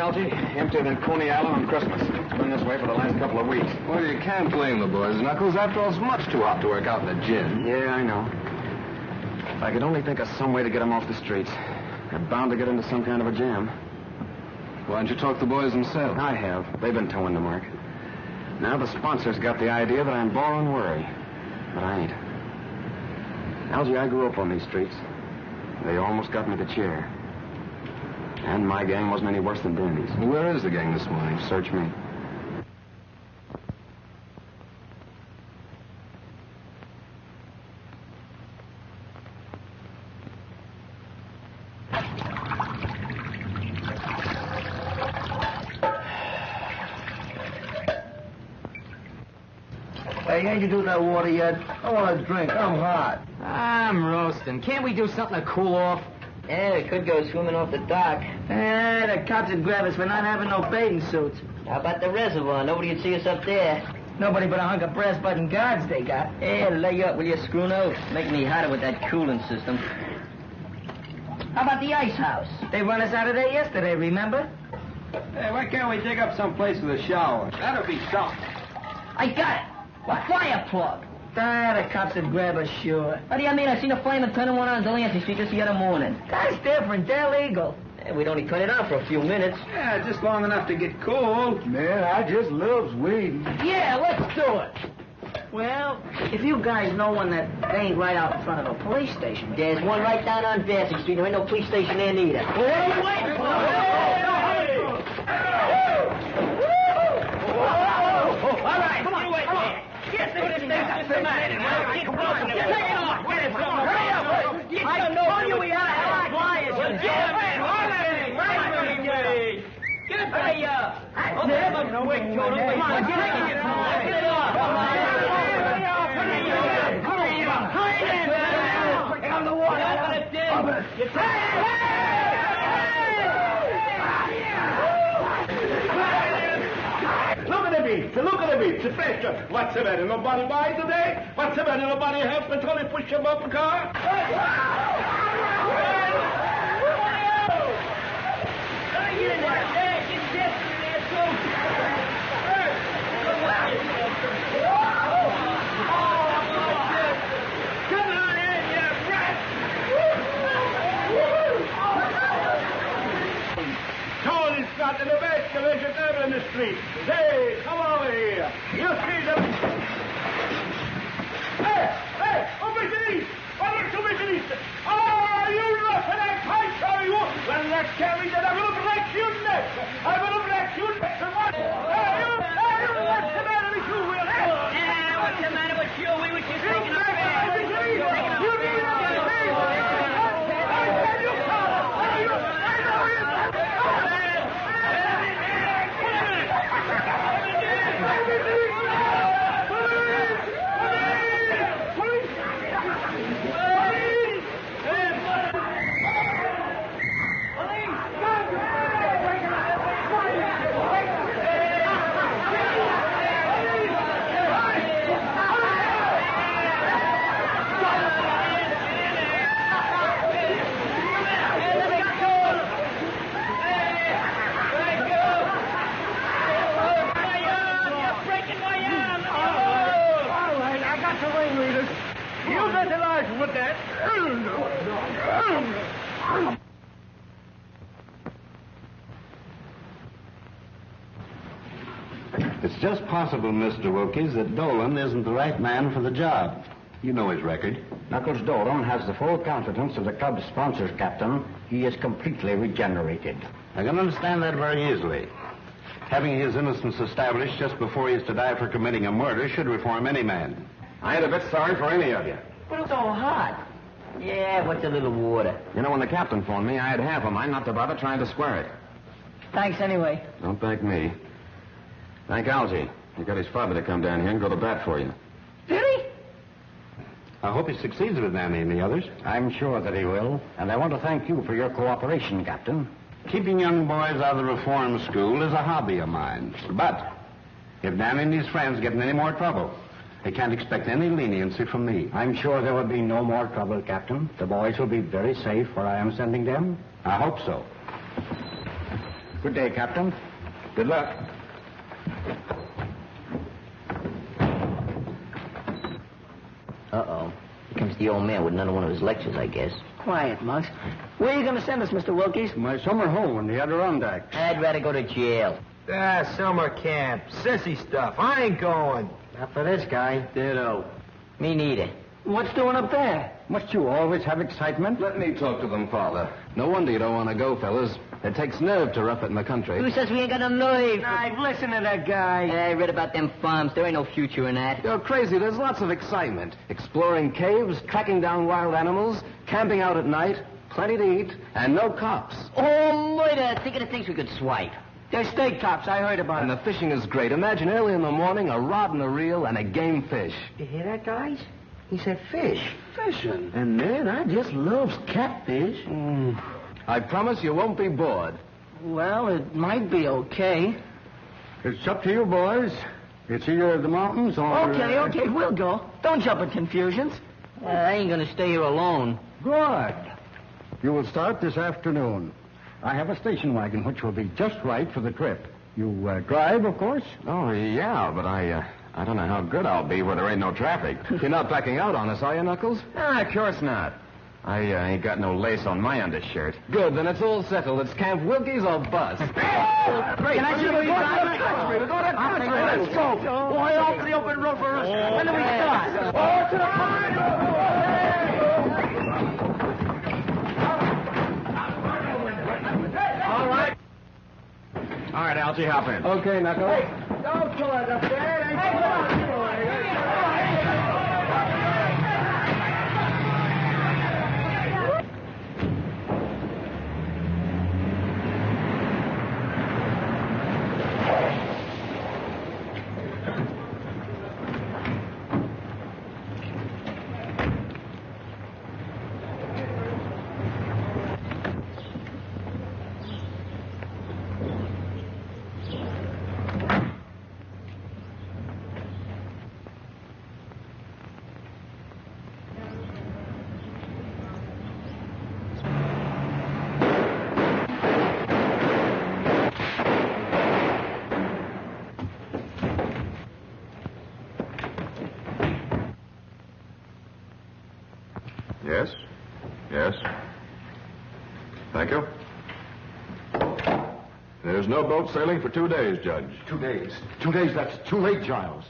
Algie? Emptier than Coney Island on Christmas. It's been this way for the last couple of weeks. Well, you can't blame the boys, Knuckles. After all, it's much too hot to work out in the gym. Yeah, I know. If I could only think of some way to get them off the streets. They're bound to get into some kind of a jam. Why don't you talk to the boys themselves? I have. They've been towing the mark. Now the sponsors got the idea that I'm borrowing worry. But I ain't. Algie, I grew up on these streets. They almost got me the chair. And my gang wasn't any worse than Dandy's. Where is the gang this morning? Search me. Hey, ain't you do that water yet? I want a drink. I'm hot. I'm roasting. Can't we do something to cool off? Yeah, we could go swimming off the dock. The cops would grab us for not having no bathing suits. How about the reservoir? Nobody would see us up there. Nobody but a hunk of brass button guards they got. Hey, lay up, will you, screw nose? Make me hotter with that cooling system. How about the ice house? They run us out of there yesterday, remember? Hey, why can't we dig up some place with a shower? That'll be something. I got it. A fire plug. The cops would grab us, sure. What do you mean? I seen a fireman turning one on Delancey Street just the other morning. That's different. They're legal. Hey, we'd only turn it on for a few minutes. Yeah, just long enough to get cool. Man, I just loves weed. Yeah, let's do it. Well, if you guys know one that ain't right out in front of a police station. There's one right down on Vassy Street. There ain't no police station there neither. What are you waiting for? All right, come on, wait. Get this thing up the man. Get it off. Get it from the hurry up. I told you we had to have flyers. Get it up. Come on, get it off. Get it off. Get on the water. Look at the beach, the pressure. What's the matter? Nobody buy today? What's the matter? Nobody help me till they push him up the car? Get in there. Hey, get Jess in there, too. Come on in, you rat. Tony's got in the best collision ever in the street. Hey, come over here. You see them? Hey, over to these. Over to me, oh, you roughing that pipe, are you? Well, that carries it. I'm going to break your neck. I'm going to break your neck. Hey, what's the matter with you, Will? Yeah, what's the matter with you? We were just taking a bath. You need a with that. It's just possible, Mr. Wilkes, that Dolan isn't the right man for the job. You know his record. Knuckles Dolan has the full confidence of the club's sponsors, Captain. He is completely regenerated. I can understand that very easily. Having his innocence established just before he is to die for committing a murder should reform any man. I ain't a bit sorry for any of you. But it's so hot. Yeah, what's a little water? You know, when the captain phoned me, I had half a mind not to bother trying to square it. Thanks anyway. Don't thank me. Thank Algie. He got his father to come down here and go to bat for you. Did he? I hope he succeeds with Danny and the others. I'm sure that he will, and I want to thank you for your cooperation, Captain. Keeping young boys out of the reform school is a hobby of mine. But if Danny and his friends get in any more trouble, they can't expect any leniency from me. I'm sure there will be no more trouble, Captain. The boys will be very safe where I am sending them. I hope so. Good day, Captain. Good luck. Uh-oh. Here comes the old man with another one of his lectures, I guess. Quiet, Muggs. Where are you going to send us, Mr. Wilkies? My summer home in the Adirondacks. I'd rather go to jail. Summer camp. Sissy stuff. I ain't going. Not for this guy. Ditto. Me neither. What's doing up there? Must you always have excitement? Let me talk to them, Father. No wonder you don't want to go, fellas. It takes nerve to rough it in the country. Who says we ain't got no nerve? I've listened to that guy. I read about them farms. There ain't no future in that. You're crazy. There's lots of excitement. Exploring caves, tracking down wild animals, camping out at night, plenty to eat, and no cops. Oh, murder! Think of the things we could swipe. There's steak tops. I heard about And it. the fishing is great. Imagine early in the morning, a rod and a reel and a game fish. You hear that, guys? He said fish. Fishing? And man, I just loves catfish. I promise you won't be bored. Well, it might be okay. It's up to you, boys. It's either the mountains or... Okay, we'll go. Don't jump in confusions. I ain't gonna stay here alone. Good. You will start this afternoon. I have a station wagon which will be just right for the trip. You drive, of course? Oh, yeah, but I don't know how good I'll be where there ain't no traffic. You're not backing out on us, are you, Knuckles? Of course not. I ain't got no lace on my undershirt. Good, then it's all settled. It's Camp Wilkies or bust. Can I see what you got? Let's go. Boy, off the open road for us. When do we start? Oh, to the All right, Algie, hop in. Okay, Knuckles. Don't pull it up there. Yes? Yes? Thank you. There's no boat sailing for 2 days, Judge. 2 days. 2 days, that's too late, Giles.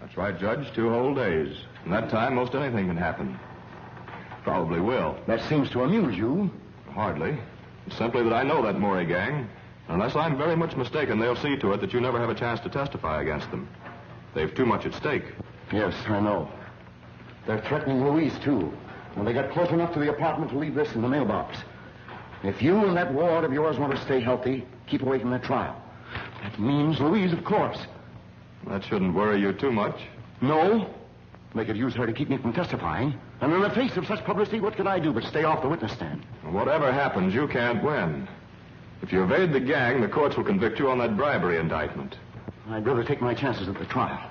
That's right, Judge. 2 whole days. In that time, most anything can happen. Probably will. That seems to amuse you. Hardly. It's simply that I know that Murray gang. Unless I'm very much mistaken, they'll see to it that you never have a chance to testify against them. They've too much at stake. Yes, I know. They're threatening Louise, too. When they got close enough to the apartment to leave this in the mailbox. If you and that ward of yours want to stay healthy, keep away from that trial. That means Louise, of course. That shouldn't worry you too much. No. They could use her to keep me from testifying. And in the face of such publicity, what can I do but stay off the witness stand? Whatever happens, you can't win. If you evade the gang, the courts will convict you on that bribery indictment. I'd rather take my chances at the trial.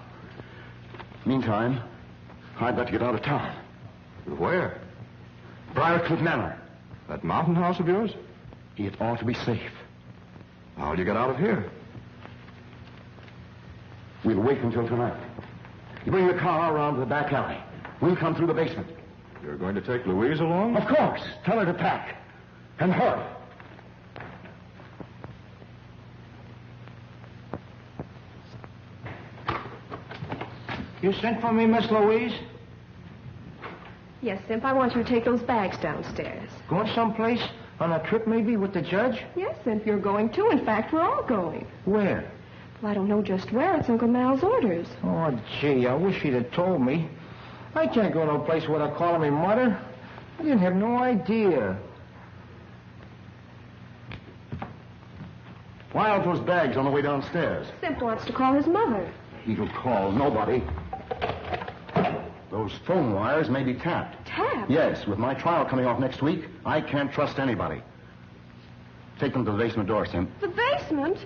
Meantime, I'd like to get out of town. Where? Briarcliff Manor. That mountain house of yours? It ought to be safe. How'll you get out of here? We'll wait until tonight. You bring the car around to the back alley. We'll come through the basement. You're going to take Louise along? Of course. Tell her to pack. And hurry. You sent for me, Miss Louise? Yes, Simp, I want you to take those bags downstairs. Going someplace? On a trip, maybe, with the judge? Yes, Simp, you're going too. In fact, we're all going. Where? Well, I don't know just where. It's Uncle Mal's orders. Oh, gee, I wish he'd have told me. I can't go to a place where they're calling me mother. I didn't have no idea. Why aren't those bags on the way downstairs? Simp wants to call his mother. He'll call nobody. Those phone wires may be tapped. Tapped? Yes, with my trial coming off next week, I can't trust anybody. Take them to the basement door, Simp. The basement?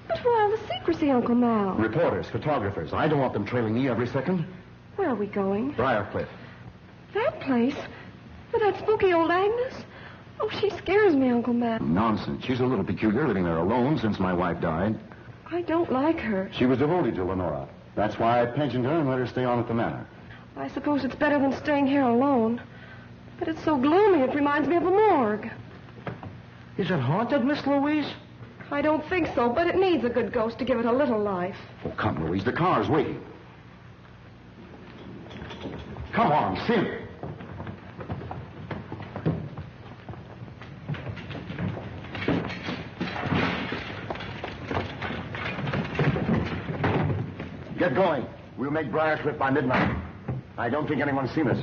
But why all the secrecy, Uncle Mal? Reporters, photographers. I don't want them trailing me every second. Where are we going? Briarcliff. That place? With that spooky old Agnes? Oh, she scares me, Uncle Matt. Nonsense. She's a little peculiar, living there alone since my wife died. I don't like her. She was devoted to Lenora. That's why I pensioned her and let her stay on at the manor. I suppose it's better than staying here alone. But it's so gloomy, it reminds me of a morgue. Is it haunted, Miss Louise? I don't think so, but it needs a good ghost to give it a little life. Oh, come, Louise. The car's waiting. Come on, Sim. Get going. We'll make Briarcliff by midnight. I don't think anyone's seen us.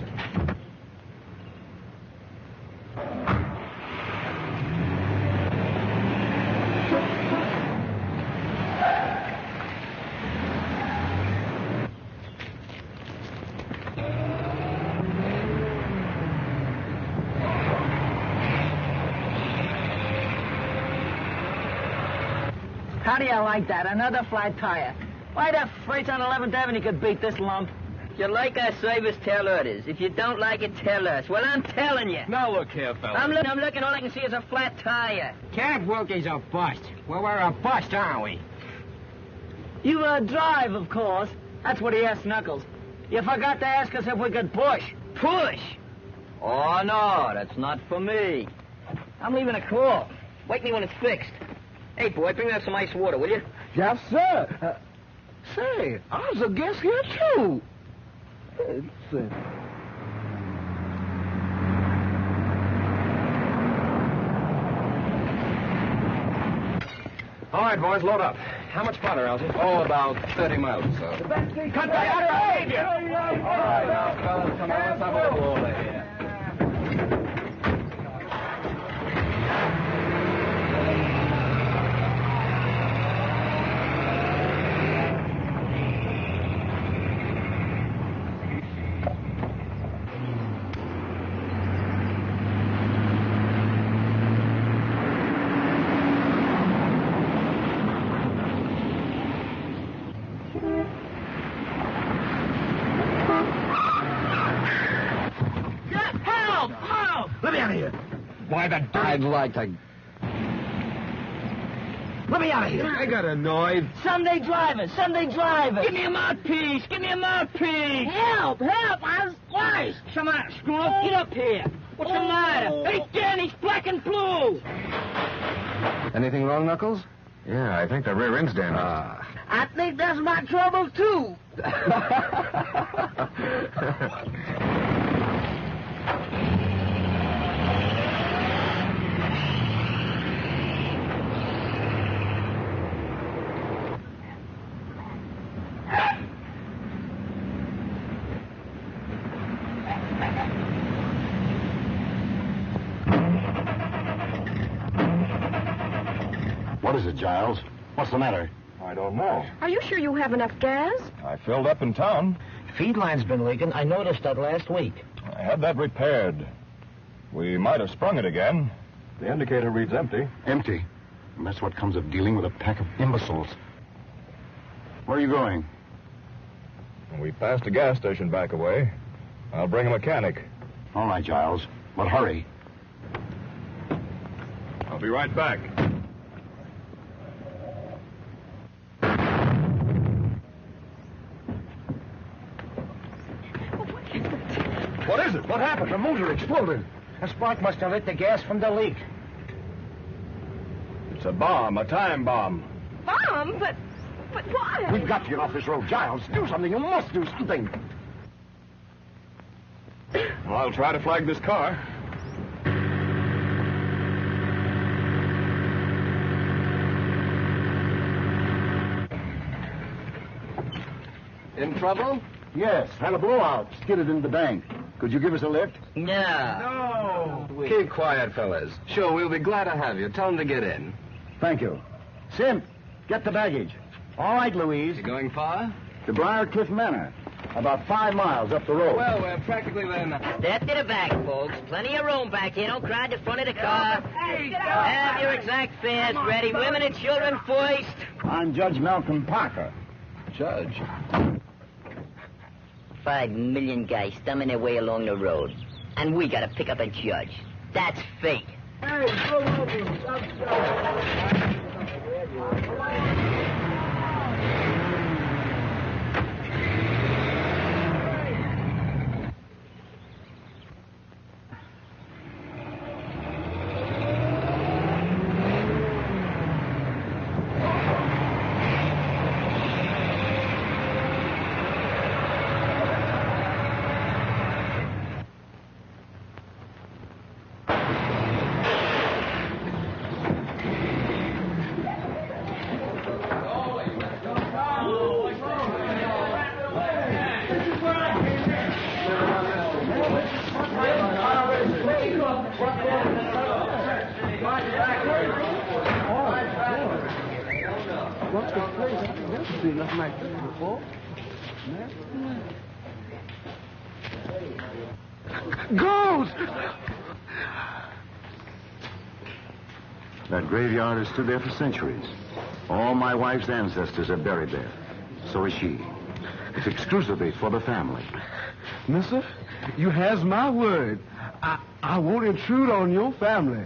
How do you like that? Another flat tire. Why the freights on 11th Avenue could beat this lump? If you like our service, tell others. If you don't like it, tell us. Well, I'm telling you. Now look here, fella. I'm looking. All I can see is a flat tire. Camp Wilkie's a bust. Well, we're a bust, aren't we? You, drive, of course. That's what he asked Knuckles. You forgot to ask us if we could push. Push? Oh, no, that's not for me. I'm leaving a call. Wake me when it's fixed. Hey, boy, bring me up some ice water, will you? Yes, sir. Say, I was a guest here, too. All right, boys, load up. How much farther, Elsie? Oh, about 30 miles or so. Cut that out! All right, now, fellas, come on, let's have a little order here. Why, the dirt. I'd like to... Let me out of here. I got annoyed. Sunday drivers! Give me a mouthpiece! Help! I was twice! Come on, screw up, get up here! What's the matter? Hey, Dan, he's black and blue! Anything wrong, Knuckles? Yeah, I think the rear end's damaged. I think that's my trouble, too. What is it, Giles? What's the matter? I don't know. Are you sure you have enough gas? I filled up in town. Feed line's been leaking. I noticed that last week. I had that repaired. We might have sprung it again. The indicator reads empty. Empty. And that's what comes of dealing with a pack of imbeciles. Where are you going? We passed a gas station back away. I'll bring a mechanic. All right, Giles. But hurry. I'll be right back. What is it? What happened? The motor exploded. A spark must have lit the gas from the leak. It's a bomb, a time bomb. Bomb? But why? We've got to get off this road. Giles, do something. You must do something. Well, I'll try to flag this car. In trouble? Yes, had a blowout. Skidded into the bank. Could you give us a lift? No. Keep quiet, fellas. Sure, we'll be glad to have you. Tell them to get in. Thank you. Simp, get the baggage. All right, Louise. You going far? To Briarcliff Manor. About 5 miles up the road. Well, we're practically there now. Step to the back, folks. Plenty of room back here. Don't crowd the front of the car. Have your exact fares ready. Women and children first. I'm Judge Malcolm Parker. Judge. 5 million guys thumbing their way along the road. And we gotta pick up a judge. That's fate. Hey, go over. Ghost! That graveyard has stood there for centuries. All my wife's ancestors are buried there. So is she. It's exclusively for the family. Mister, you has my word. I won't intrude on your family.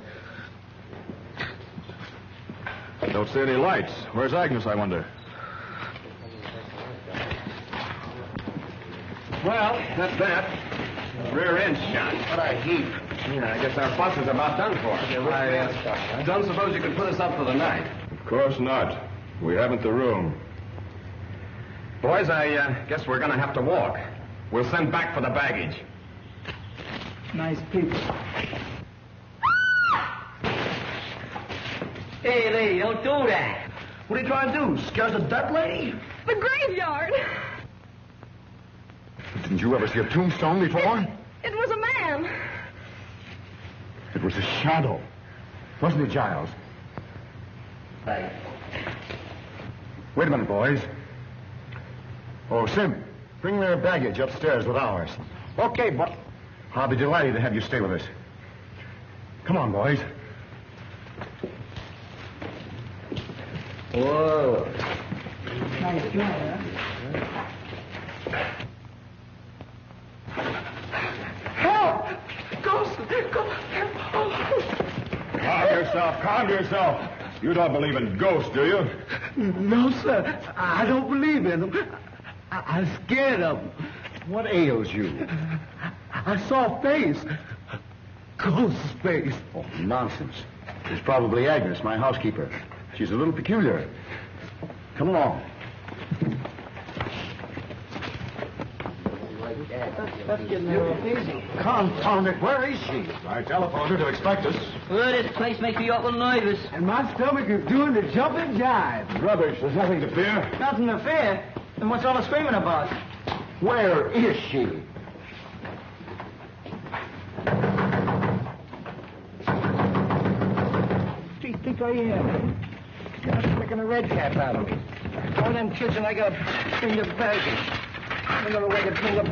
Don't see any lights. Where's Agnes, I wonder? Well, that's that. Rear end shot. What a heap. Yeah, I guess our bus is about done for. I don't suppose you could put us up for the night. Of course not. We haven't the room. Boys, I guess we're going to have to walk. We'll send back for the baggage. Nice people. Hey, lady, don't do that. What are you trying to do? Scare the dead lady? The graveyard. Didn't you ever see a tombstone before? It was a man. It was a shadow. Wasn't it, Giles? Right. Wait a minute, boys. Oh, Sim, bring their baggage upstairs with ours. Okay, but... I'll be delighted to have you stay with us. Come on, boys. Whoa. Nice job, Help! Ghost! Calm yourself. You don't believe in ghosts, do you? No, sir. I don't believe in them. I'm scared of them. What ails you? I saw a face. A ghost face. Oh, nonsense. It's probably Agnes, my housekeeper. She's a little peculiar. Come along. That's getting a little easy. Confound it, where is she? I telephoned her to expect us. Well, this place makes me awful nervous. And my stomach is doing the jumping jive. Rubbish, there's nothing to fear. Nothing to fear. Then what's all the screaming about? Where is she? She think I am. She's making a red cap out of me. All them kids and I got to bring the baggage. Another way to bring up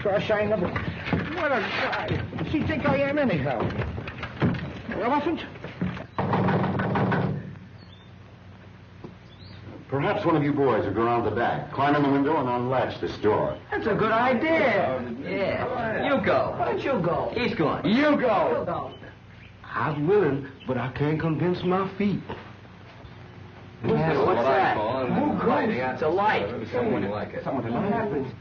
trash I never... What a guy. She think I am anyhow. Elephant? Perhaps one of you boys will go around the back, climb in the window, and unlatch this door. That's a good idea. Yeah. You go. Why don't you go? He's going. You You go. go. I'm willing, but I can't convince my feet. Yeah, what's that? Who goes? It's a light. Something like it. What happens?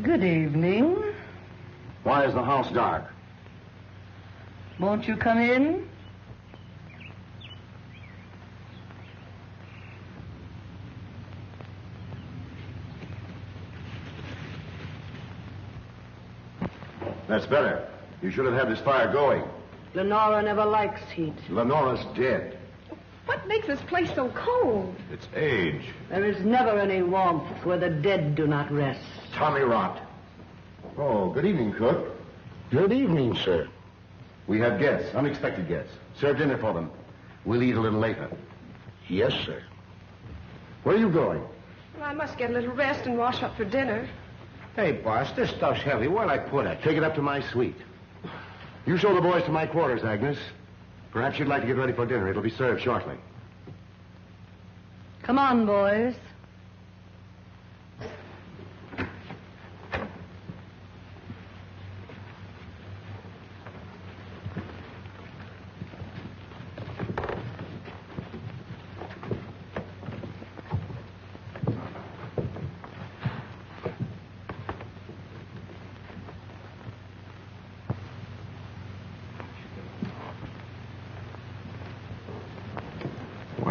Good evening. Why is the house dark? Won't you come in? That's better. You should have had this fire going. Lenora never likes heat. Lenora's dead. What makes this place so cold? It's age. There is never any warmth where the dead do not rest. Tommy rot. Oh, good evening, cook. Good evening, sir. We have guests, unexpected guests. Serve dinner for them. We'll eat a little later. Yes, sir. Where are you going? Well, I must get a little rest and wash up for dinner. Hey, boss, this stuff's heavy. Where'll I put it? Take it up to my suite. You show the boys to my quarters, Agnes. Perhaps you'd like to get ready for dinner. It'll be served shortly. Come on, boys.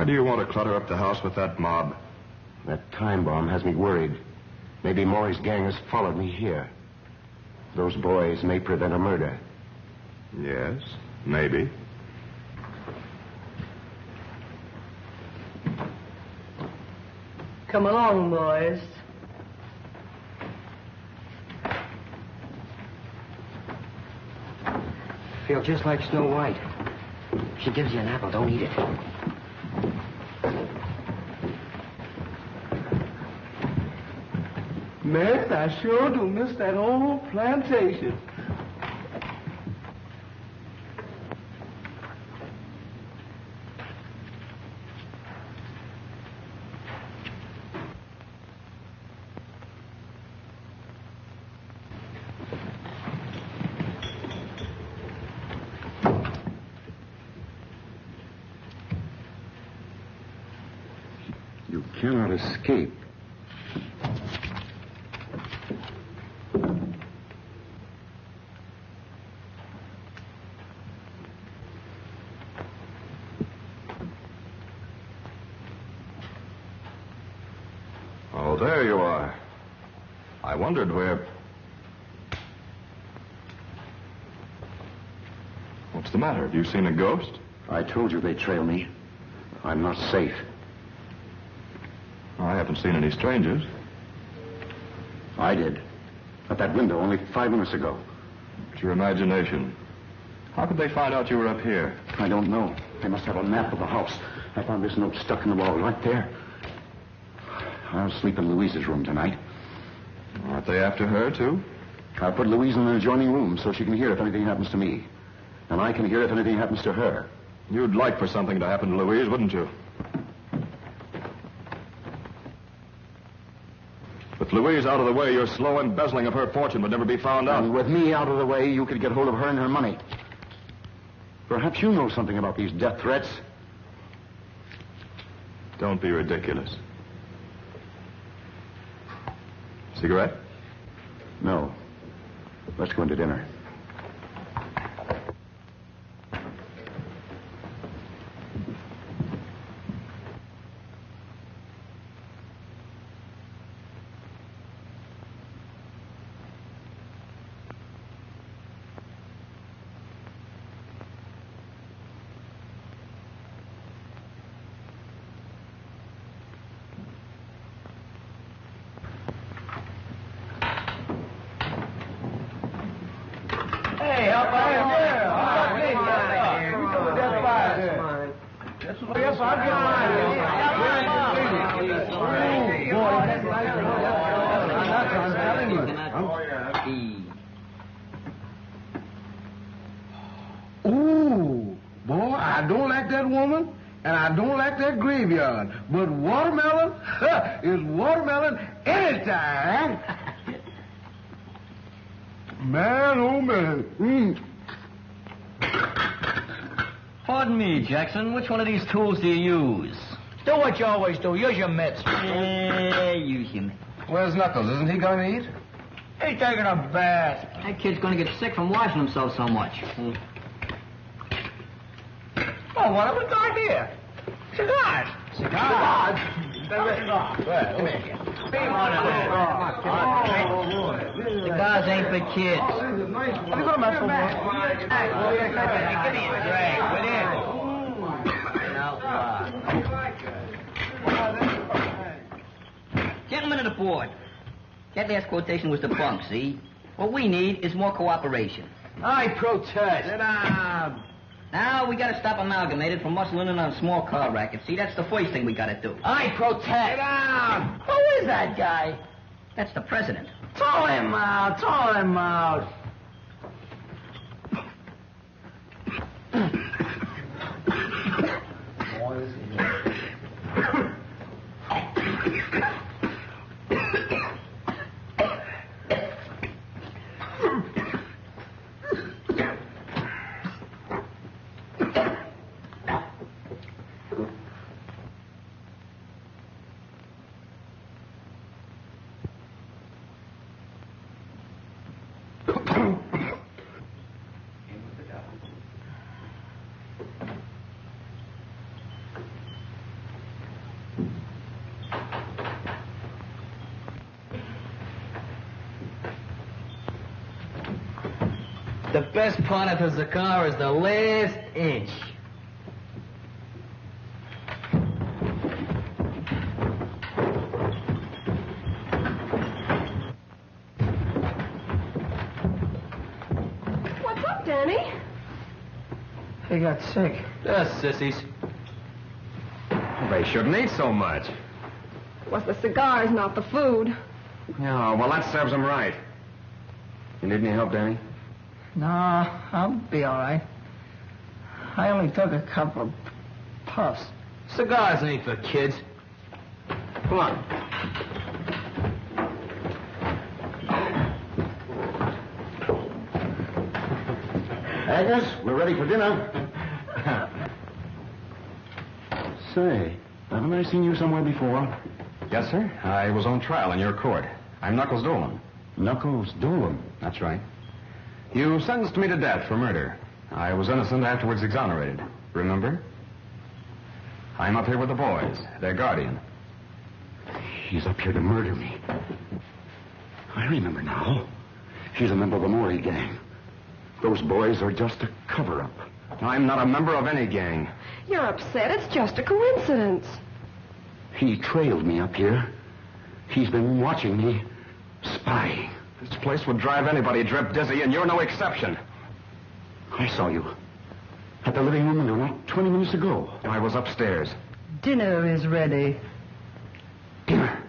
do you want to clutter up the house with that mob? That time bomb has me worried. Maybe Maury's gang has followed me here. Those boys may prevent a murder. Yes, maybe. Come along, boys. Feel just like Snow White. She gives you an apple, don't eat it. Man, I sure do miss that old plantation. You cannot escape. Oh, there you are. I wondered where... What's the matter? Have you seen a ghost? I told you they'd trail me. I'm not safe. I haven't seen any strangers. I did. At that window only 5 minutes ago. It's your imagination. How could they find out you were up here? I don't know. They must have a map of the house. I found this note stuck in the wall right there. I'll sleep in Louise's room tonight. Aren't they after her, too? I'll put Louise in an adjoining room so she can hear if anything happens to me. And I can hear if anything happens to her. You'd like for something to happen to Louise, wouldn't you? With Louise out of the way, your slow embezzling of her fortune would never be found out. And with me out of the way, you could get hold of her and her money. Perhaps you know something about these death threats. Don't be ridiculous. Cigarette? No. Let's go into dinner. Ooh, boy, I don't like that woman, and I don't like that graveyard. But watermelon is watermelon anytime. Man, oh man. Pardon me, Jackson. Which one of these tools do you use? Do what you always do. Use your mitts. Use him. Where's Knuckles? Isn't he going to eat? He's taking a bath. That kid's going to get sick from washing himself so much. Oh, what have we got here? Cigars. Cigars? Come here. Cigars ain't for kids. What are you going to mess with, Give me a drink, will you? Gentlemen of the board, that last quotation was the bunk, see? What we need is more cooperation. I protest. Sit down. Now, we gotta stop Amalgamated from muscling in on small car rackets. See, that's the first thing we gotta do. I protest. Sit down. Who is that guy? That's the president. Throw him out. Throw him out. The best part of the cigar is the last inch. What's up, Danny? He got sick. Just sissies. They shouldn't eat so much. It was the cigars, not the food. Yeah, well, that serves them right. You need any help, Danny? No, I'll be all right. I only took a couple of puffs. Cigars ain't for kids. Come on. Agnes, we're ready for dinner. Say, haven't I seen you somewhere before? Yes, sir. I was on trial in your court. I'm Knuckles Dolan. Knuckles Dolan? That's right. You sentenced me to death for murder. I was innocent, afterwards exonerated. Remember? I'm up here with the boys, their guardian. He's up here to murder me. I remember now. He's a member of the Maury gang. Those boys are just a cover-up. I'm not a member of any gang. You're upset. It's just a coincidence. He trailed me up here. He's been watching me, spying. This place would drive anybody drip dizzy, and you're no exception. I saw you at the living room window not 20 minutes ago. I was upstairs. Dinner is ready. Dinner?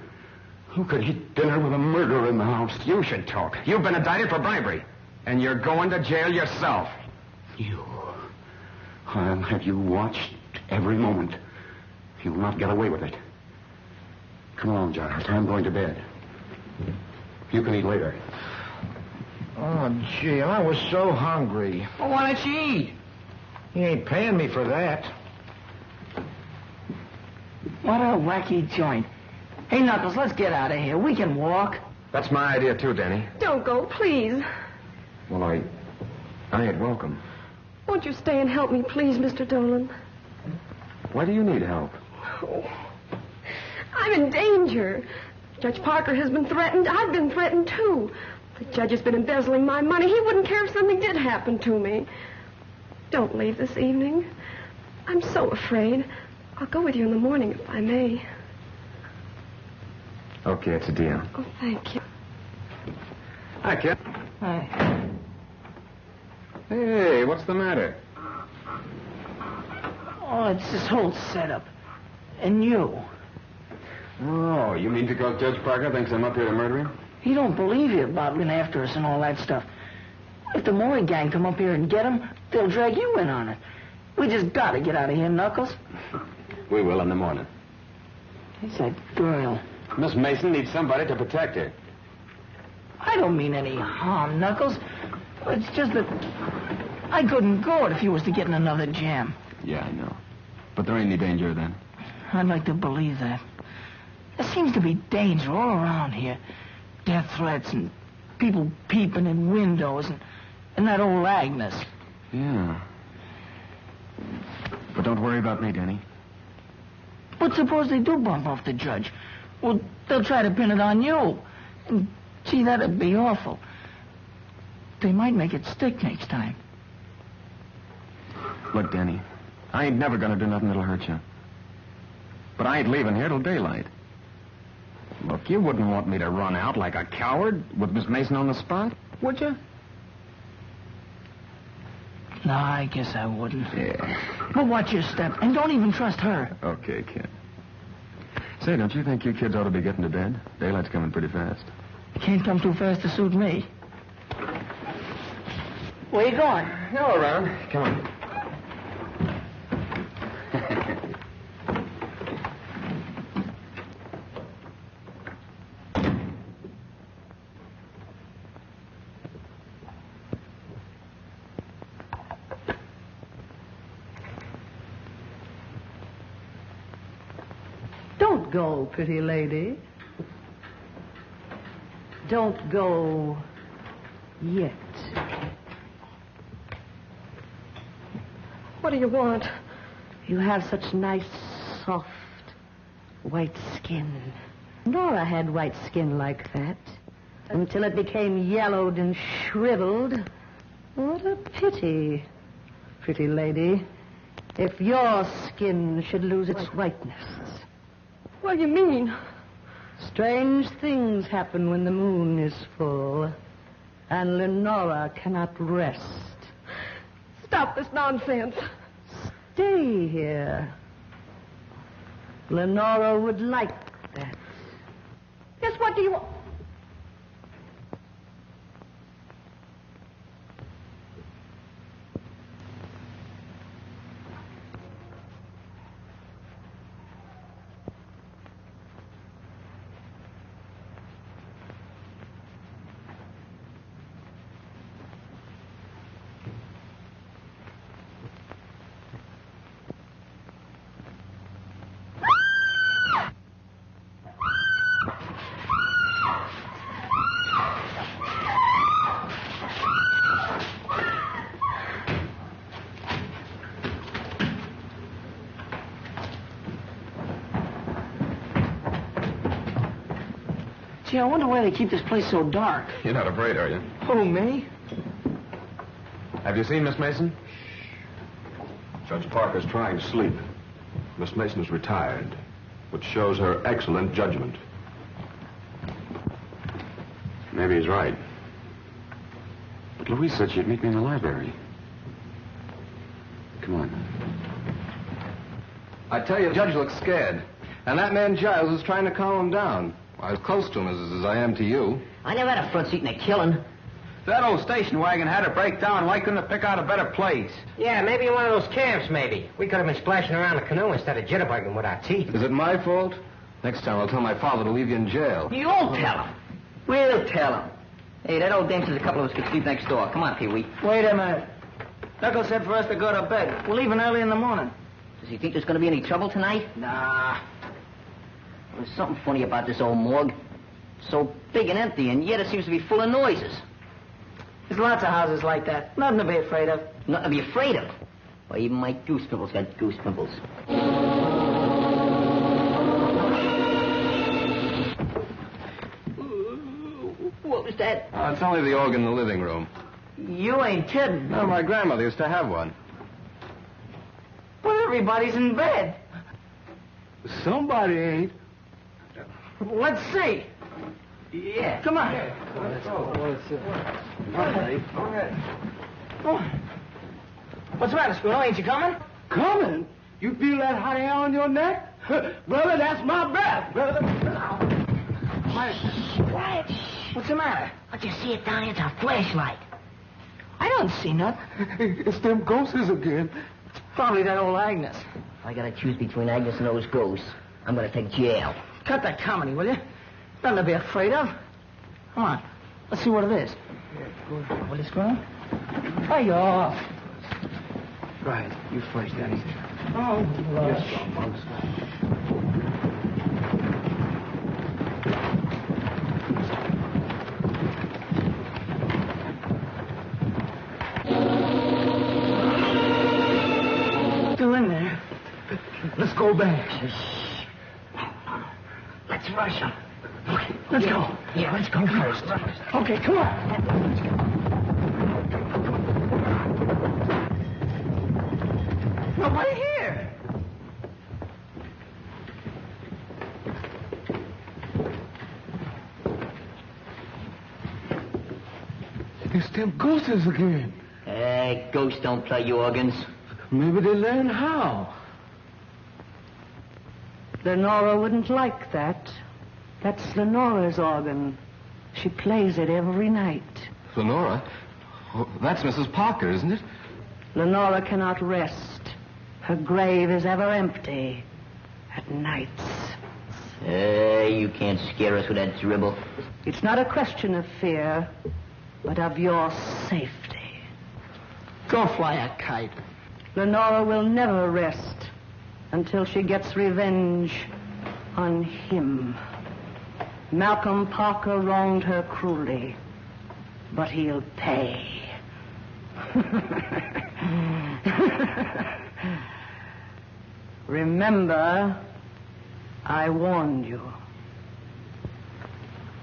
Who could eat dinner with a murderer in the house? You should talk. You've been indicted for bribery, and you're going to jail yourself. You. I'll have you watched every moment. You'll not get away with it. Come along, Giles. I'm going to bed. You can eat later. Oh, gee, I was so hungry. Well, why don't you eat? He ain't paying me for that. What a wacky joint. Hey, Knuckles, let's get out of here. We can walk. That's my idea, too, Danny. Don't go, please. Well, I ain't welcome. Won't you stay and help me, please, Mr. Dolan? Why do you need help? Oh, I'm in danger. Judge Parker has been threatened. I've been threatened, too. The judge has been embezzling my money. He wouldn't care if something did happen to me. Don't leave this evening. I'm so afraid. I'll go with you in the morning, if I may. Okay, it's a deal. Oh, thank you. Hi, kid. Hi. Hey, what's the matter? Oh, it's this whole setup. And you. Oh, you mean because Judge Parker thinks I'm up here to murder him? He don't believe you about being after us and all that stuff. If the Maury gang come up here and get him, they'll drag you in on it. We just gotta get out of here, Knuckles. We will in the morning. It's that girl. Miss Mason needs somebody to protect her. I don't mean any harm, Knuckles. It's just that I couldn't go it if you was to get in another jam. Yeah, I know. But there ain't any danger then. I'd like to believe that. There seems to be danger all around here. Death threats and people peeping in windows and that old Agnes. Yeah. But don't worry about me, Danny. But suppose they do bump off the judge? Well, they'll try to pin it on you. And, gee, that'd be awful. They might make it stick next time. Look, Danny, I ain't never gonna do nothing that'll hurt you. But I ain't leaving here till daylight. Look, you wouldn't want me to run out like a coward with Miss Mason on the spot, would you? No, I guess I wouldn't. Yeah. But watch your step, and don't even trust her. Okay, kid. Say, don't you think you kids ought to be getting to bed? Daylight's coming pretty fast. Can't come too fast to suit me. Where you going? Go around. Come on. Don't go, pretty lady. Don't go yet. What do you want? You have such nice, soft, white skin. Nora had white skin like that until it became yellowed and shriveled. What a pity, pretty lady, if your skin should lose its whiteness. What do you mean? Strange things happen when the moon is full, and Lenora cannot rest. Stop this nonsense. Stay here. Lenora would like that. Yes, what do you want? Gee, I wonder why they keep this place so dark. You're not afraid, are you? Who, me? Have you seen Miss Mason? Judge Parker's trying to sleep. Miss Mason is retired, which shows her excellent judgment. Maybe he's right. But Louise said she'd meet me in the library. Come on. I tell you, the judge looks scared. And that man Giles is trying to calm him down. I'm as close to him as I am to you. I never had a front seat in a killing. That old station wagon had to break down. Why couldn't it pick out a better place? Yeah, maybe in one of those camps, maybe. We could have been splashing around the canoe instead of jitterbugging with our teeth. Is it my fault? Next time I'll tell my father to leave you in jail. You'll tell him. We'll tell him. Hey, that old dame says a couple of us could sleep next door. Come on, Pee-wee. Wait a minute. Knuckles said for us to go to bed. We're leaving early in the morning. Does he think there's going to be any trouble tonight? Nah. There's something funny about this old morgue. So big and empty, and yet it seems to be full of noises. There's lots of houses like that. Nothing to be afraid of. Nothing to be afraid of. Why, even my goose pimples got goose pimples. What was that? Oh, it's only the organ in the living room. You ain't kidding. No, my grandmother used to have one. But everybody's in bed. Somebody ain't. Let's see. Yeah. Come on. Let's go. What's the matter, Squirrel? Ain't you coming? Coming? You feel that hot air on your neck? Brother, that's my breath, brother. Quiet. What's the matter? I just see it down here. It's a flashlight. I don't see nothing. It's them ghosts again. Probably that old Agnes. If I gotta choose between Agnes and those ghosts, I'm gonna take jail. Cut that comedy, will you? Nothing to be afraid of. Come on. Let's see what it is. Will you, Squirrel? Hey, off. Right. You first, Daddy. Oh, Lord. Still in there. Let's go back. Let's rush them. Okay, let's go. Yeah, let's go first. Okay, come on. Nobody here. It's them ghosts again. Hey, ghosts don't play organs. Maybe they learn how. Lenora wouldn't like that. That's Lenora's organ. She plays it every night. Lenora? Oh, that's Mrs. Parker, isn't it? Lenora cannot rest. Her grave is ever empty at nights. Hey, you can't scare us with that dribble. It's not a question of fear, but of your safety. Go fly a kite. Lenora will never rest until she gets revenge on him. Malcolm Parker wronged her cruelly, but he'll pay. Remember, I warned you.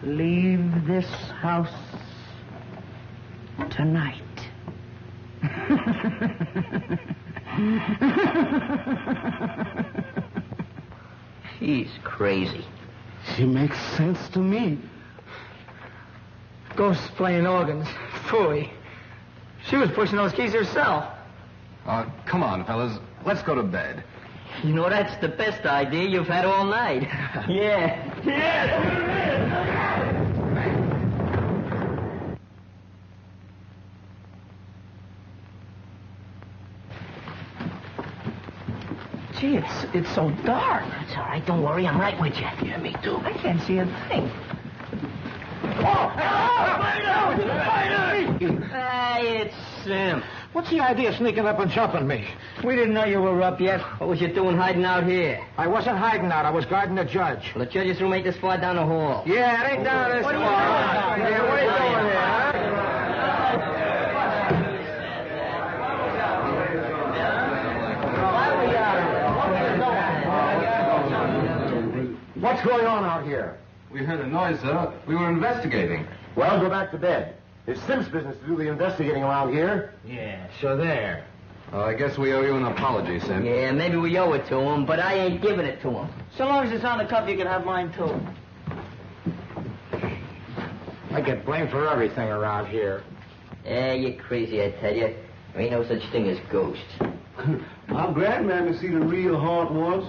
Leave this house tonight. She's crazy. She makes sense to me. Ghosts playing organs. Phooey. She was pushing those keys herself. Come on, fellas. Let's go to bed. You know, that's the best idea you've had all night. Yeah. Gee, it's so dark. That's all right. Don't worry. I'm right with you. Yeah, me too. I can't see a thing. Hey, it's Sim. What's the idea of sneaking up and jumping me? We didn't know you were up yet. What was you doing hiding out here? I wasn't hiding out. I was guarding the judge. Well, the judge's room ain't this far down the hall. Yeah, it ain't down this far. Yeah, where you going here, huh? What's going on out here? We heard a noise, sir. We were investigating. Well, go back to bed. It's Sim's business to do the investigating around here. Yeah, so there. I guess we owe you an apology, Sim. Yeah, maybe we owe it to him, but I ain't giving it to him. So long as it's on the cup, you can have mine, too. I get blamed for everything around here. Yeah, you're crazy, I tell you. There ain't no such thing as ghosts. I'm glad Mammy see the real haunt ones.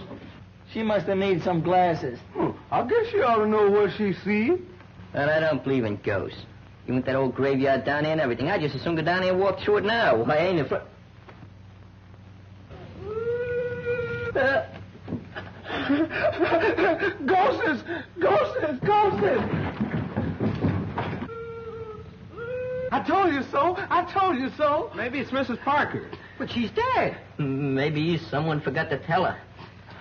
She must have need some glasses. I guess she ought to know what she see. Well, I don't believe in ghosts. You want that old graveyard down there and everything. I just as soon go down there and walk through it now. I ain't afraid. Ghosts! Ghosts! Ghosts! I told you so. I told you so. Maybe it's Mrs. Parker. But she's dead. Maybe someone forgot to tell her.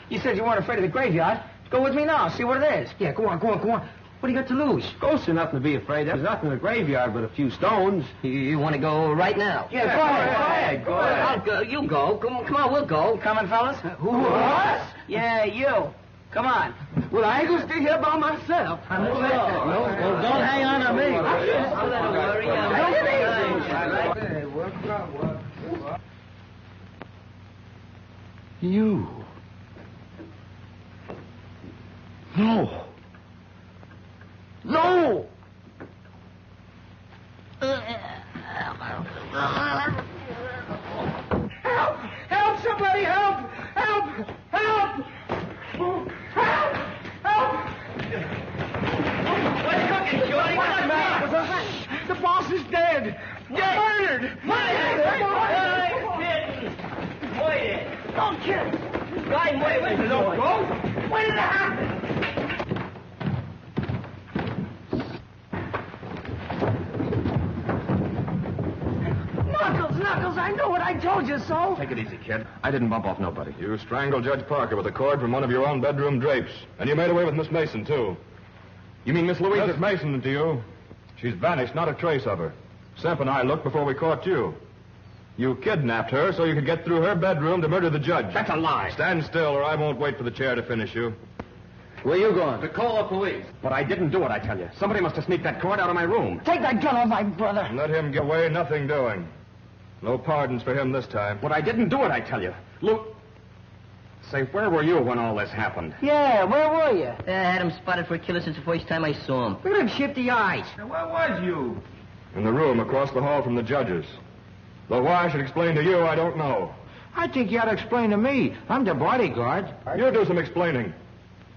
You said you weren't afraid of the graveyard. Go with me now. See what it is. Yeah, go on. What do you got to lose? Ghosts are nothing to be afraid of. There's nothing in the graveyard but a few stones. You want to go right now? Yeah, go ahead. Go ahead. I'll go. You go. Come on, we'll go. Coming, fellas? Who, us? Yeah, you. Come on. Well, I ain't gonna stay here by myself. No, don't hang on to me. You. No. No! Help! Help! Somebody help! Help! Help! Help! Help! What's cooking, Shorty? What's the matter? The boss is dead! Murdered! Wait. Don't kill him! Guy, wait. Don't go! When did it happen? Knuckles, I know what I told you so. Take it easy, kid. I didn't bump off nobody. You strangled Judge Parker with a cord from one of your own bedroom drapes. And you made away with Miss Mason, too. You mean Miss Louise? Miss Mason to you. She's vanished, not a trace of her. Semp and I looked before we caught you. You kidnapped her so you could get through her bedroom to murder the judge. That's a lie. Stand still or I won't wait for the chair to finish you. Where you going? To call the police. But I didn't do it, I tell you. Somebody must have sneaked that cord out of my room. Take that gun off my brother. Let him get away, nothing doing. No pardons for him this time. But I didn't do it, I tell you. Say, where were you when all this happened? Yeah, where were you? I had him spotted for a killer since the first time I saw him. Look at him shifty eyes. Now, where was you? In the room across the hall from the judges. Though why I should explain to you, I don't know. I think you ought to explain to me. I'm the bodyguard. You do some explaining.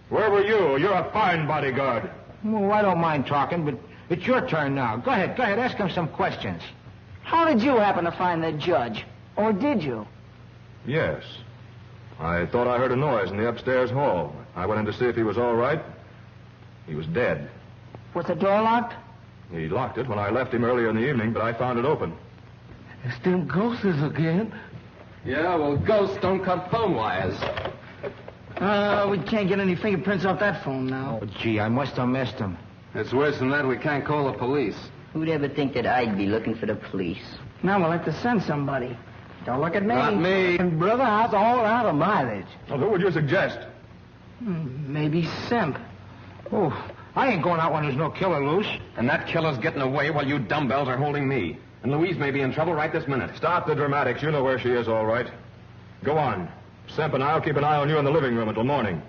Where were you? You're a fine bodyguard. Well, I don't mind talking, but it's your turn now. Go ahead. Ask him some questions. How did you happen to find the judge? Or did you? Yes. I thought I heard a noise in the upstairs hall. I went in to see if he was all right. He was dead. Was the door locked? He locked it when I left him earlier in the evening, but I found it open. It's them ghosts again. Yeah, well, ghosts don't cut phone wires. We can't get any fingerprints off that phone now. Oh, gee, I must have missed him. It's worse than that. We can't call the police. Who'd ever think that I'd be looking for the police? Now we'll have to send somebody. Don't look at me. Not me. And brother, how's all out of mileage? Well, who would you suggest? Maybe Semp. Oh, I ain't going out when there's no killer loose. And that killer's getting away while you dumbbells are holding me. And Louise may be in trouble right this minute. Stop the dramatics. You know where she is, all right. Go on. Semp and I'll keep an eye on you in the living room until morning.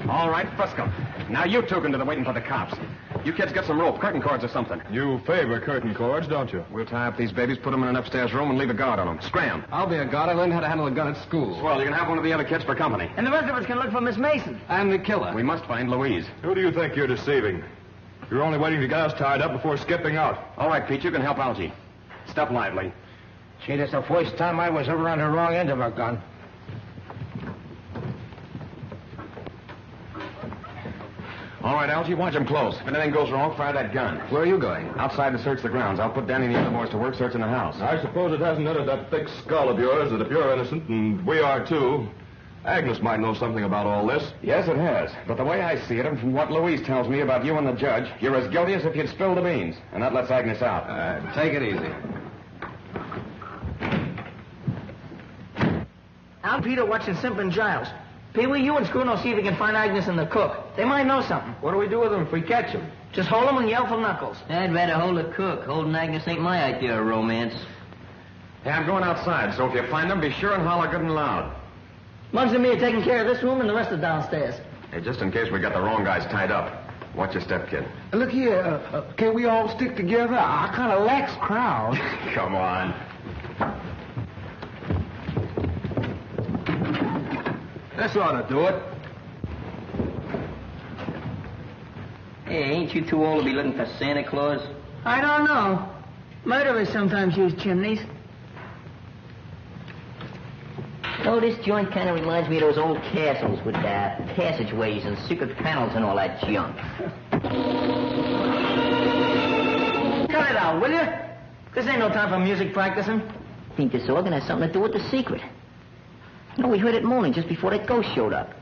All right, Frisco. Now you two can do the waiting for the cops. You kids get some rope, curtain cords or something. You favor curtain cords, don't you? We'll tie up these babies, put them in an upstairs room, and leave a guard on them. Scram. I'll be a guard. I learned how to handle a gun at school. Well, you can have one of the other kids for company. And the rest of us can look for Miss Mason. And the killer. We must find Louise. Who do you think you're deceiving? You're only waiting to get us tied up before skipping out. All right, Pete, you can help Algie. Step lively. Gee, that's the first time I was ever on the wrong end of a gun. All right, Algie, watch him close. If anything goes wrong, fire that gun. Where are you going? Outside to search the grounds. I'll put Danny and the other boys to work searching the house. I suppose it hasn't entered that thick skull of yours that if you're innocent, and we are too, Agnes might know something about all this. Yes, it has. But the way I see it, and from what Louise tells me about you and the judge, you're as guilty as if you'd spilled the beans. And that lets Agnes out. Take it easy. I'm Peter watching Simp and Giles. Pee-wee, you and Scruno see if you can find Agnes and the cook. They might know something. What do we do with them if we catch them? Just hold them and yell for Knuckles. I'd rather hold the cook. Holding Agnes ain't my idea of romance. Hey, I'm going outside, so if you find them, be sure and holler good and loud. Muggs and me are taking care of this room and the rest are downstairs. Hey, just in case we got the wrong guys tied up. Watch your step, kid. Look here, can we all stick together? I kind of lacks crowd. Come on. This ought to do it. Hey, ain't you too old to be looking for Santa Claus? I don't know. Murderers sometimes use chimneys. Oh, this joint kind of reminds me of those old castles with passageways and secret panels and all that junk. Cut it out, will you? This ain't no time for music practicing. I think this organ has something to do with the secret. No, we heard it moaning just before that ghost showed up.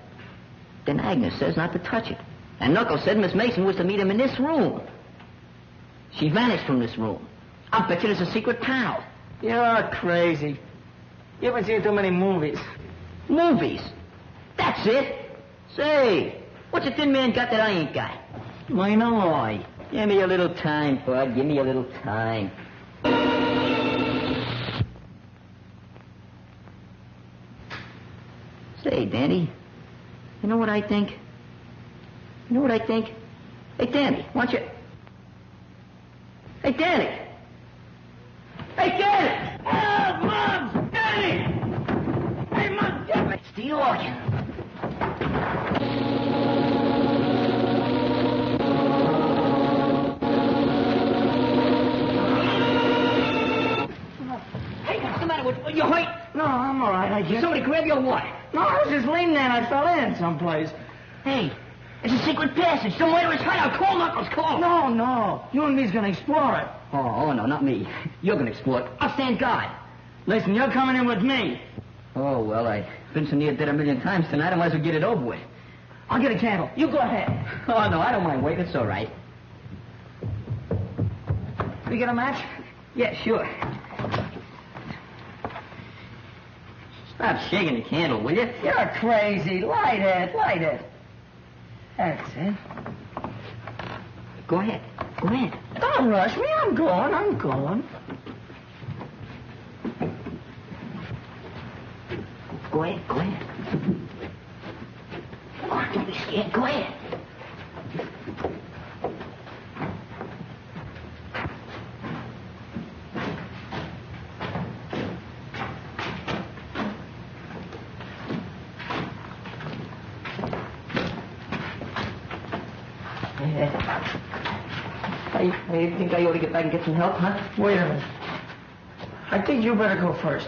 Then Agnes says not to touch it. And Knuckles said Miss Mason was to meet him in this room. She vanished from this room. I'll bet you there's a secret panel. You're crazy. You haven't seen too many movies. Movies? That's it. Say, what's a thin man got that I ain't got? Why not? Give me a little time, Bud. Give me a little time. Say, Danny, you know what I think? You know what I think? Hey, Danny, why don't you... Hey, Danny! Hey, Danny! Oh, Mom! Danny! Hey, Mom, get me! It's the organ. Hey, what's the matter with you? Hurt? No, I'm all right, I guess. Somebody grab your what? No, I was just leaning there and I fell in someplace. Hey, it's a secret passage. Somewhere to his hideout. Call Knuckles, call. No. You and me's gonna explore it. Oh, no, not me. You're gonna explore it. I'll stand guard. Listen, you're coming in with me. Oh, well, I've been so near dead a million times tonight, I might as well get it over with. I'll get a candle. You go ahead. Oh, no, I don't mind waiting. It's all right. We get a match? Yeah, sure. Stop shaking the candle, will you? You're crazy. Light it. That's it. Go ahead. Don't rush me. I'm going. Go ahead. Come on, don't be scared. Go ahead. I think I ought to get back and get some help, huh? Wait a minute. I think you better go first.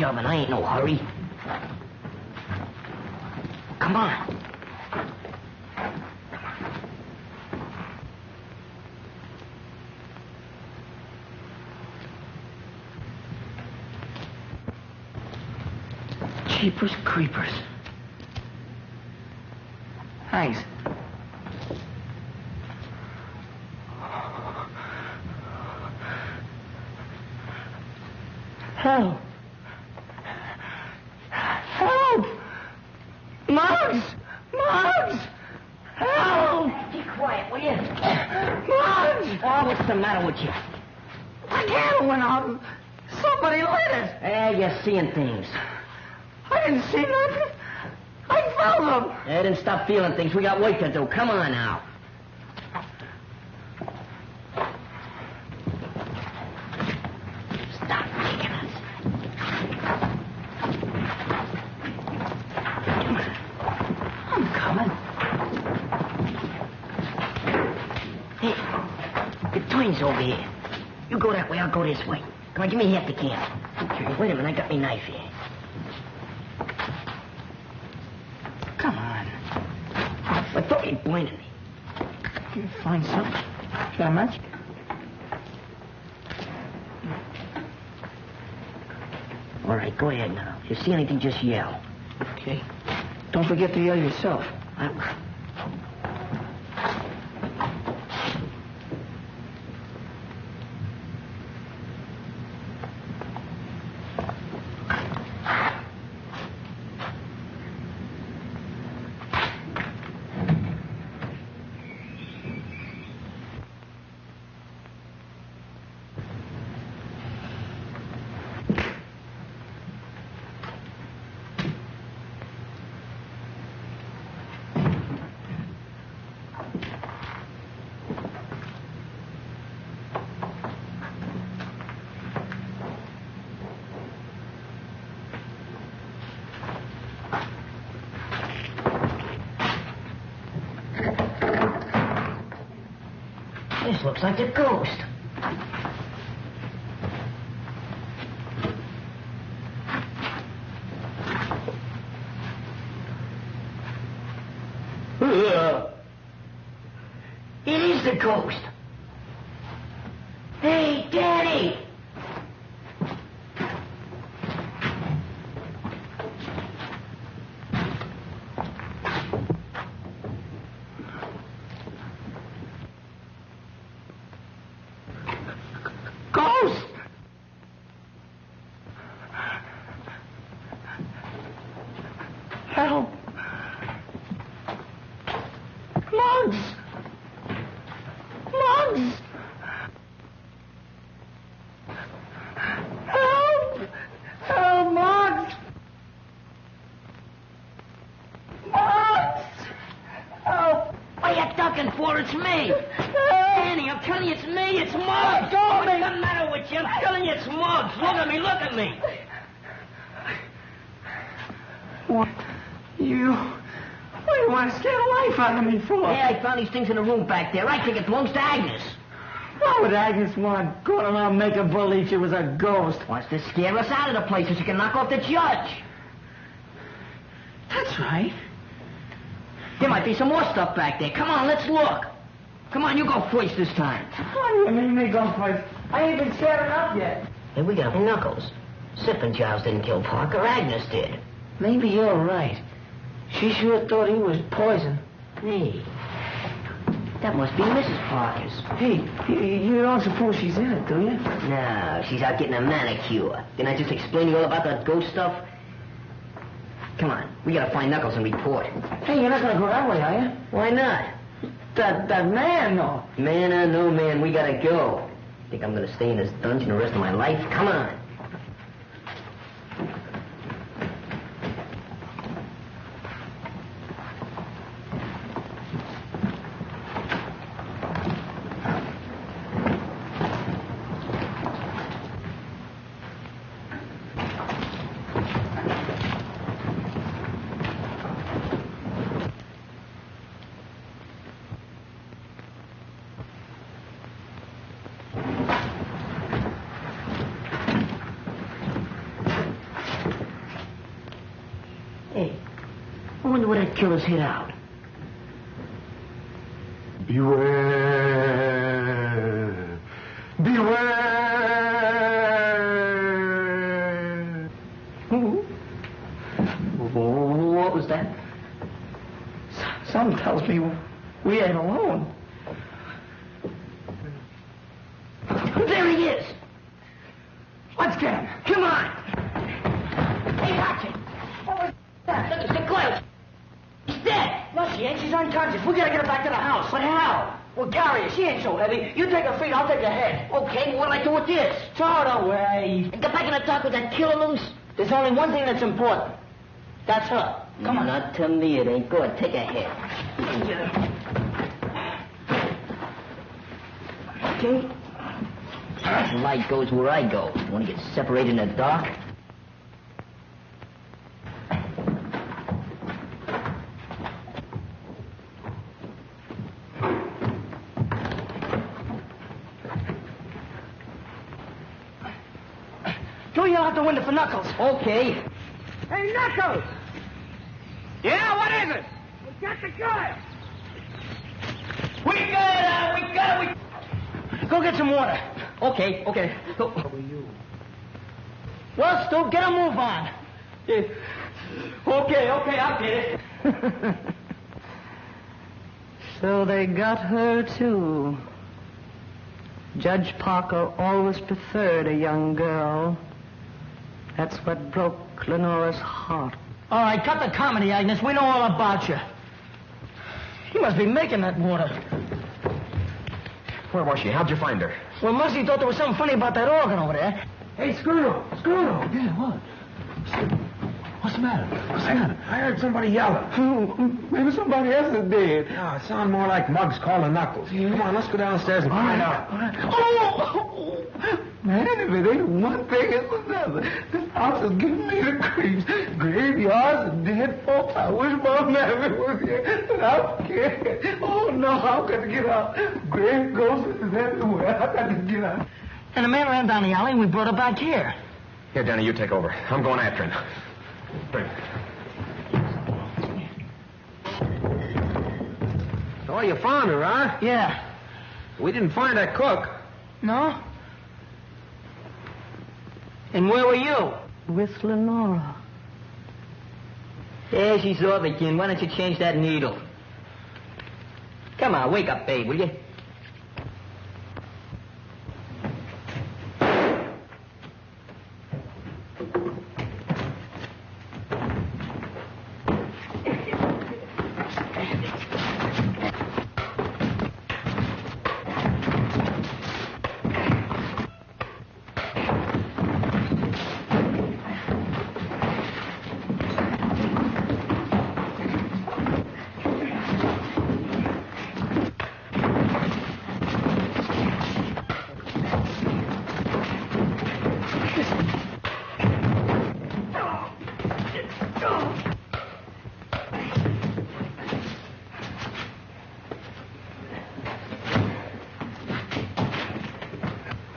shoving. I ain't no hurry. Come on. Jeepers creepers. Thanks. Help! Help! Muggs! Muggs! Help! Be quiet, will you? Muggs! Oh, what's the matter with you? The candle went out. Somebody lit it. Eh, you're seeing things. I didn't see nothing. I felt them. Eh, then stop feeling things. We got work to do. Come on now. Stop kicking us. I'm coming. Hey, the twins over here. You go that way, I'll go this way. Come on, give me half the can. Okay. Wait a minute, I got my knife here. Come on. I thought you'd blinded me. You find something? Got a match? All right, go ahead now. If you see anything, just yell. Okay. Don't forget to yell yourself. This looks like a ghost. It is the ghost. Hey, Daddy! Ghost! Help! Muggs! Muggs! Help! Help, Muggs! Muggs! Help! What are you ducking for? It's me! Danny, I'm telling you it's me! It's Muggs! What's the matter with you? I'm telling you it's Muggs! Look at me! Look at me! What do you want to scare the life out of me for? Yeah, I found these things in the room back there. I think it belongs to Agnes. Why would Agnes want to go around making believe she was a ghost? Wants to scare us out of the place so she can knock off the judge. That's right. There might be some more stuff back there. Come on, let's look. Come on, you go first this time. What do you mean me go first? I ain't been scared enough yet. Hey, we got Knuckles. Sipping Giles didn't kill Parker. Agnes did. Maybe you're right. She sure thought he was poison. Hey, that must be Mrs. Parker's. Hey, you don't suppose she's in it, do you? No, she's out getting a manicure. Didn't I just explain to you all about that ghost stuff? Come on, we gotta find Knuckles and report. Hey, you're not gonna go that way, are you? Why not? That man, though. Man or no man, we gotta go. Think I'm gonna stay in this dungeon the rest of my life? Come on. wonder where that killer's hid out. Beware. Beware. What was that? Something tells me we ain't alone. There he is. Let's get him. Come on. Hey, watch it. What was that? Look, it's the close. He's dead. No, she ain't. She's unconscious. We gotta get her back to the house. But how? Well, carry her. She ain't so heavy. You take her feet, I'll take her head. Okay, what'll I do with this? Throw it away. And get back in the dark with that killer loose? There's only one thing that's important. That's her. Come on. Not to me, it ain't good. Take a hit. Okay. The light goes where I go. You want to get separated in the dark? Go yell out the window for Knuckles. Okay. Hey, Knuckles! Yeah, what is it? We got the guy. We got it. Go get some water. Okay. Go. Well, Stu, get a move on. Okay, I'll get it. So they got her, too. Judge Parker always preferred a young girl. That's what broke Lenora's heart. All right, cut the comedy, Agnes. We know all about you. He must be making that water. Where was she? How'd you find her? Well, Muzzy thought there was something funny about that organ over there. Hey, Screw. Yeah, what? What's the matter? I heard somebody yelling. Maybe somebody else is dead. No, it sounded more like Muggs calling Knuckles. Yeah. Come on, let's go downstairs and find out. All right. Oh! Man, if it ain't one thing, it's another. This house is giving me the creeps. Graveyards and dead folks. I wish my mammy was here. But I'm scared. Oh, no, I've got to get out. Grave ghosts is everywhere. I've got to get out. And the man ran down the alley and we brought her back here. Here, Danny, you take over. I'm going after him. Bring it. Oh, you found her, huh? Yeah. We didn't find that cook. No? And where were you? With Lenora. Yeah, she's off again. Why don't you change that needle? Come on, wake up, babe, will you?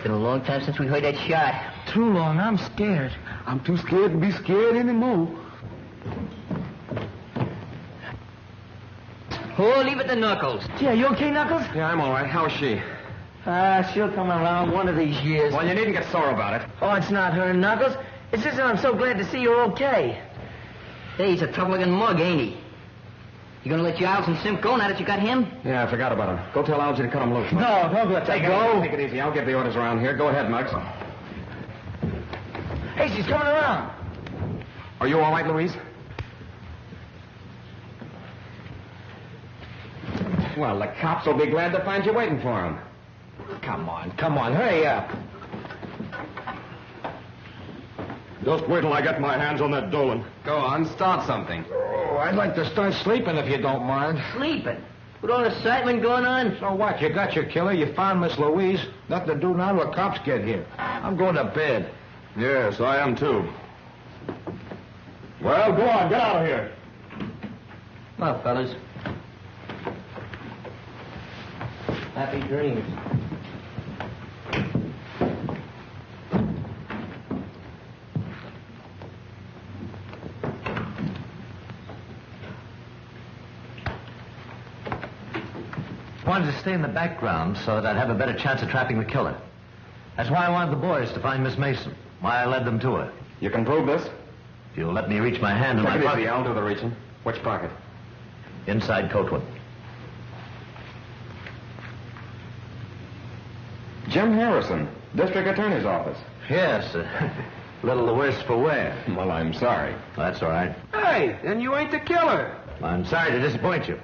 Been a long time since we heard that shot. Too long. I'm scared. I'm too scared to be scared anymore. Oh, leave it to Knuckles. Yeah, you okay, Knuckles? Yeah, I'm all right. How's she? She'll come around one of these years. Well, you needn't get sore about it. Oh, it's not her, Knuckles. It's just that I'm so glad to see you're okay. Hey, he's a tough-looking mug, ain't he? You gonna let Giles and Simp go now that you got him? Yeah, I forgot about him. Go tell Algie to cut him loose. Muggs. No, don't let that go. Take it easy. I'll give the orders around here. Go ahead, Muggs. Hey, she's coming around. Are you all right, Louise? Well, the cops will be glad to find you waiting for them. Come on, hurry up. Just wait till I get my hands on that Dolan. Go on, start something. Oh, I'd like to start sleeping if you don't mind. Sleeping? With all the excitement going on? So what? You got your killer, you found Miss Louise. Nothing to do now till the cops get here. I'm going to bed. Yes, I am too. Well, go on, get out of here. Well, fellas. Happy dreams. wanted to stay in the background so that I'd have a better chance of trapping the killer. That's why I wanted the boys to find Miss Mason, why I led them to her. You can prove this? If you'll let me reach my hand in my Take it pocket. easy, I'll do the reaching. Which pocket? Inside coat one. Jim Harrison, District Attorney's Office. Yes, a little the worse for wear. Well, I'm sorry. That's all right. Hey, then you ain't the killer. I'm sorry to disappoint you.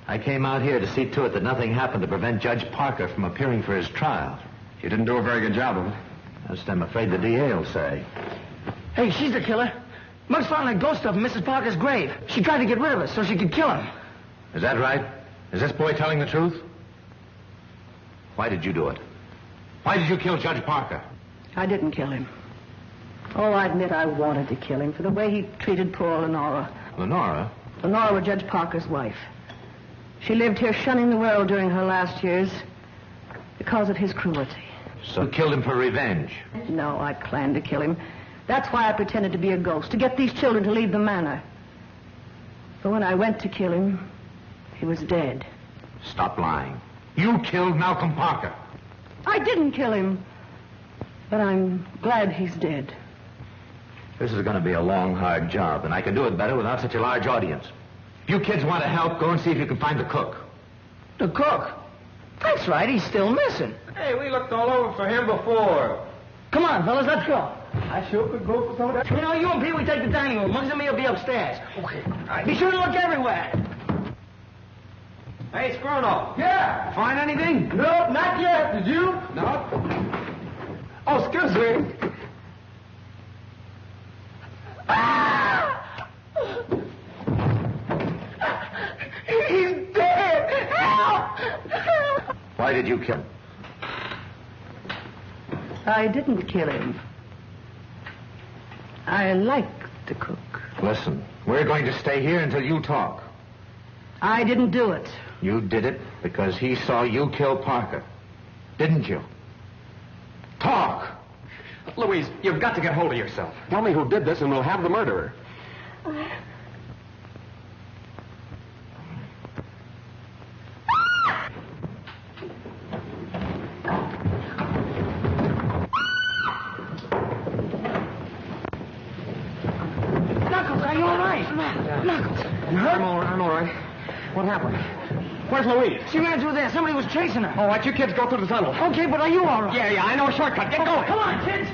I came out here to see to it that nothing happened to prevent Judge Parker from appearing for his trial. You didn't do a very good job of it. Just I'm afraid the DA will say. Hey, she's the killer. Muggs found a ghost of Mrs. Parker's grave. She tried to get rid of us so she could kill him. Is that right? Is this boy telling the truth? Why did you do it? Why did you kill Judge Parker? I didn't kill him. Oh, I admit I wanted to kill him for the way he treated poor Lenora. Lenora? Lenora was Judge Parker's wife. She lived here shunning the world during her last years because of his cruelty. So you killed him for revenge? No, I planned to kill him. That's why I pretended to be a ghost, to get these children to leave the manor. But when I went to kill him, he was dead. Stop lying. You killed Malcolm Parker. I didn't kill him, but I'm glad he's dead. This is going to be a long, hard job, and I can do it better without such a large audience. If you kids want to help, go and see if you can find the cook. The cook? That's right, he's still missing. Hey, we looked all over for him before. Come on, fellas, let's go. I sure could go for some of that. You know, you and Pete, we take the dining room. Muggs and me will be upstairs. Okay. Be sure to look everywhere. Hey, Scruno. Yeah. Find anything? No, not yet. Did you? No. Oh, excuse me. He's dead. Help! Why did you kill him? I didn't kill him. I liked the cook. Listen, we're going to stay here until you talk. I didn't do it. You did it because he saw you kill Parker. Didn't you? Talk! Louise, you've got to get hold of yourself. Tell me who did this and we'll have the murderer. Knuckles, are you all right? Knuckles, you hurt? I'm all right. What happened? Where's Louise? She ran through there. Somebody was chasing her. Oh, what? You kids go through the tunnel. Okay, but are you all right? Yeah, I know a shortcut. Get going. Come on, kids.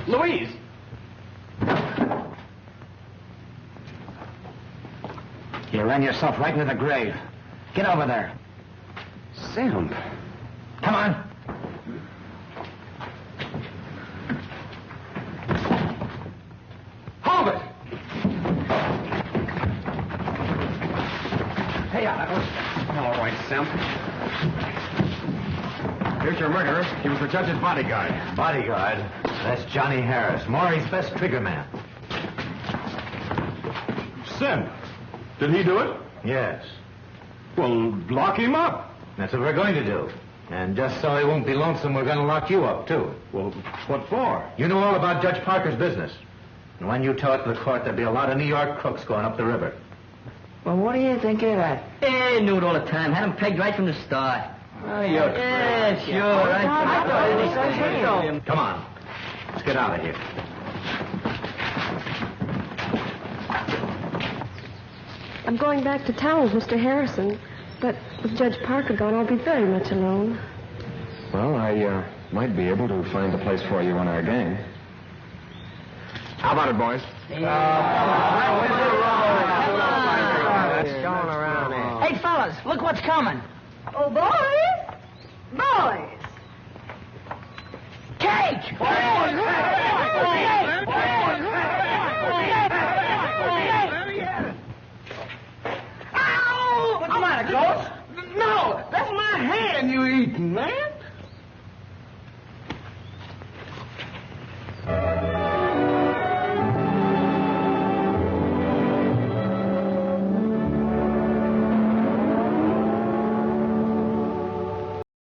Louise! You ran yourself right into the grave. Get over there. Sam. Come on. Hold it! Hey, all right, Sam. Here's your murderer. He was the judge's bodyguard. Bodyguard? That's Johnny Harris, Maury's best trigger man. Sim, did he do it? Yes. Well, lock him up. That's what we're going to do. And just so he won't be lonesome, we're going to lock you up, too. Well, what for? You know all about Judge Parker's business. And when you tell it to the court, there'll be a lot of New York crooks going up the river. Well, what do you think of that? Hey, knew it all the time. Had him pegged right from the start. Oh, you're Yeah, sure. Come on. Let's get out of here. I'm going back to town with Mr. Harrison, but with Judge Parker gone, I'll be very much alone. Well, I might be able to find a place for you in our gang. How about it, boys? Hey, fellas, look what's coming. Oh, boys! Boys! Cake!